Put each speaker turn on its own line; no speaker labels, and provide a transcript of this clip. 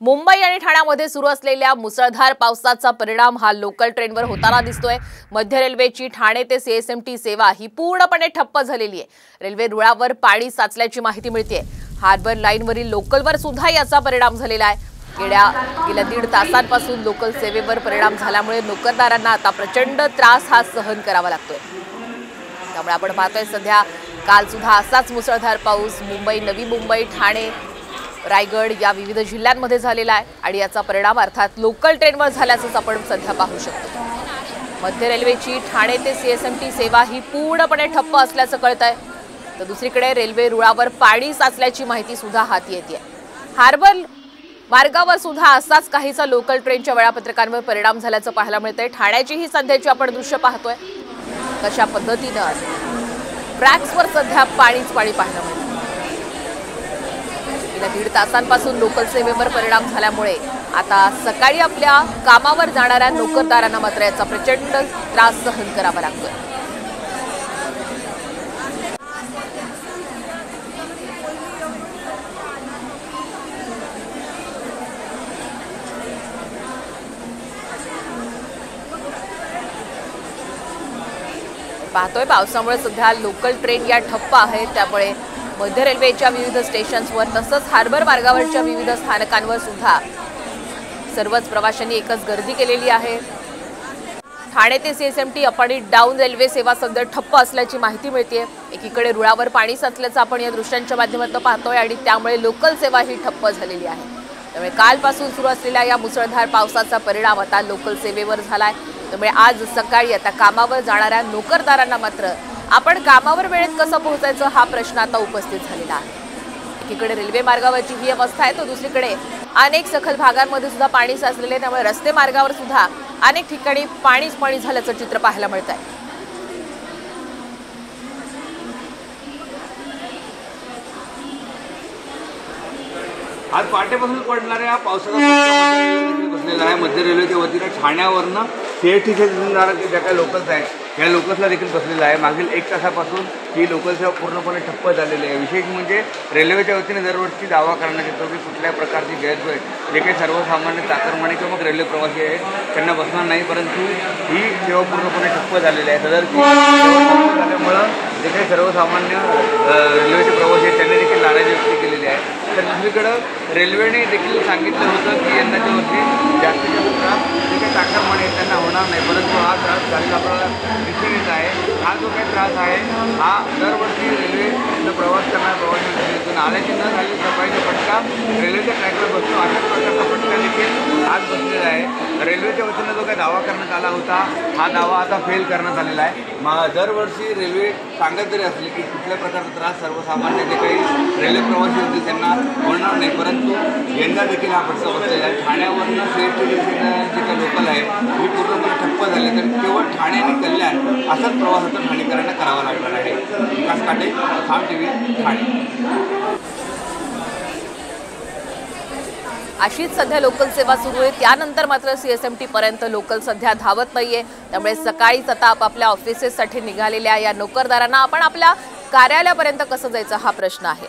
मुंबई आणि ठाण्यामध्ये सुरू असलेल्या मुसळधार पावसाचा परिणाम हा लोकल ट्रेनवर होताना दिसतोय। मध्य रेल्वेची ठाणे ते सीएसएमटी सेवा ही पूर्णपणे ठप्प झालेली आहे। रेल्वे रुळावर पाणी साचल्याची माहिती मिळते। हार्बर लाईनवरील लोकलवर सुद्धा याचा परिणाम झालेला आहे। गेल्या दीड तासांपासून लोकल सेवेवर परिणाम झाल्यामुळे नोकरदारांना आता प्रचंड त्रास हा सहन करावा लागतोय। त्यामुळे आपण पाहतोय सध्या काल सुद्धा असाच मुसळधार पाऊस मुंबई, नवी मुंबई, ठाणे, रायगड या विविध जिल्ह्यांमध्ये झालेला आहे आणि याचा परिणाम अर्थात लोकल ट्रेनवर झाल्याचं आपण सध्या पाहू शकतो। मध्य रेल्वेची ठाणे ते सीएसएमटी सेवा ही पूर्णपणे ठप्प असल्याचं कळतंय। तर दुसरीकडे रेल्वे रुळावर पाणी साचल्याची माहिती सुद्धा हाती येते। हार्बर मार्गावर सुद्धा असाच काहीसा लोकल ट्रेनच्या वेळापत्रकांवर परिणाम झाल्याचं पाहायला मिळतंय। ठाण्याची ही सध्याची आपण दृश्य पाहतोय कशा पद्धतीने ट्रॅक्सवर सध्या पाणीच पाणी पाहायला मिळतं। गेल्या दीड तासांपासून लोकल सेवेवर परिणाम झाल्यामुळे आता सकाळी आपल्या कामावर जाणाऱ्या नोकरदारांना मात्र याचा प्रचंड त्रास सहन करावा लागतोय। पाहतोय पावसामुळे सध्या लोकल ट्रेन या ठप्प आहेत। त्यामुळे मध्य रेल्वेच्या विविध स्टेशन्सवर तसंच हार्बर मार्गावरच्या विविध स्थानकांवर सुद्धा सर्वच प्रवाशांनी एकच गर्दी केलेली आहे। ठाणे ते सीएसएमटी अप आणि डाऊन रेल्वे सेवा सध्या ठप्प असल्याची माहिती मिळते। एकीकडे रुळावर पाणी साचल्याचं आपण या दृश्यांच्या माध्यमातून पाहतोय आणि त्यामुळे लोकल सेवा ही ठप्प झालेली आहे। त्यामुळे कालपासून सुरू असलेल्या या मुसळधार पावसाचा परिणाम आता लोकल सेवेवर झालाय। त्यामुळे आज सकाळी आता कामावर जाणाऱ्या नोकरदारांना मात्र आपण कामावर वेळेत कसं पोहोचायचं हा प्रश्न आता उपस्थित झालेला आहे। एकीकडे रेल्वे मार्गावरची ही अवस्था आहे, तर दुसरीकडे अनेक सखल भागांमध्ये सुद्धा पाणी साचलेले आहे। त्यामुळे रस्ते मार्गावर सुद्धा अनेक ठिकाणी पाणीच पाणी झाल्याचं चित्र पाहायला मिळत आहे।
आज पहाटेपासून पडणाऱ्या पावसाचा फटका बसलेला आहे। मध्य रेल्वेच्या वतीनं ठाण्यावरनं सीएसटीचे ज्या काही लोकल्स आहेत या लोकल्सला देखील बसलेला आहे। मागील एक तासापासून ही लोकल सेवा पूर्णपणे ठप्प झालेली आहे। विशेष म्हणजे रेल्वेच्या वतीने दरवर्षी दावा करण्यात येतो की कुठल्या प्रकारची गैरसोय जे काही सर्वसामान्य चाकरमानी किंवा मग रेल्वे प्रवासी आहेत त्यांना बसणार नाही, परंतु ही सेवा पूर्णपणे ठप्प झालेली आहे। सदर सेवा ठप्प झाल्यामुळं जे काही सर्वसामान्य रेल्वेचे प्रवासी आहेत त्यांनी देखील नाराजी व्यक्त केलेली आहे। तर दुसरीकडं रेल्वेने देखील सांगितलं होतं की यंदाच्या वर्षी जास्तीत जास्त त्रास जे काही चाकरमानी आहेत त्यांना होणार नाही, परंतु हा त्रास झालेला आपल्याला दिसून येत आहे। हा जो काही त्रास आहे हा दरवर्षी रेल्वेचा प्रवास करणाऱ्या प्रवाशांतून आल्याची न झाली सफाईचा फटका रेल्वेच्या ट्रॅकवर बसतो अशाच प्रकारचा फटका देखील आज बसलेला आहे। रेल्वेच्या वतीनं जो काही दावा करण्यात आला होता हा दावा आता फेल करण्यात आलेला आहे। दरवर्षी रेल्वे सांगत जरी असली की कुठल्या प्रकारचा त्रास सर्वसामान्य जे काही रेल्वे प्रवासी होते त्यांना होणार नाही, परंतु यंदा देखील हा फटका बसलेला आहे। ठाण्यावरनं सीएसटी जे काही लोकल आहे ही पूर्णपणे ठप्प झाली, तर केवळ ठाणे आणि कल्याण असाच प्रवास आता ठाणेकरांना करावा लागणार आहे। विकास काटे, खाम टीव्ही, ठाणे।
अशीच सध्या लोकल सेवा सुरू आहे। त्यानंतर मात्र सीएसएमटी पर्यंत लोकल सध्या धावत नाहीये। त्यामुळे सकाळीच आता आपापल्या ऑफिसेससाठी निघालेल्या या नोकरदारांना आपण आपल्या कार्यालयापर्यंत कसं जायचं हा प्रश्न आहे।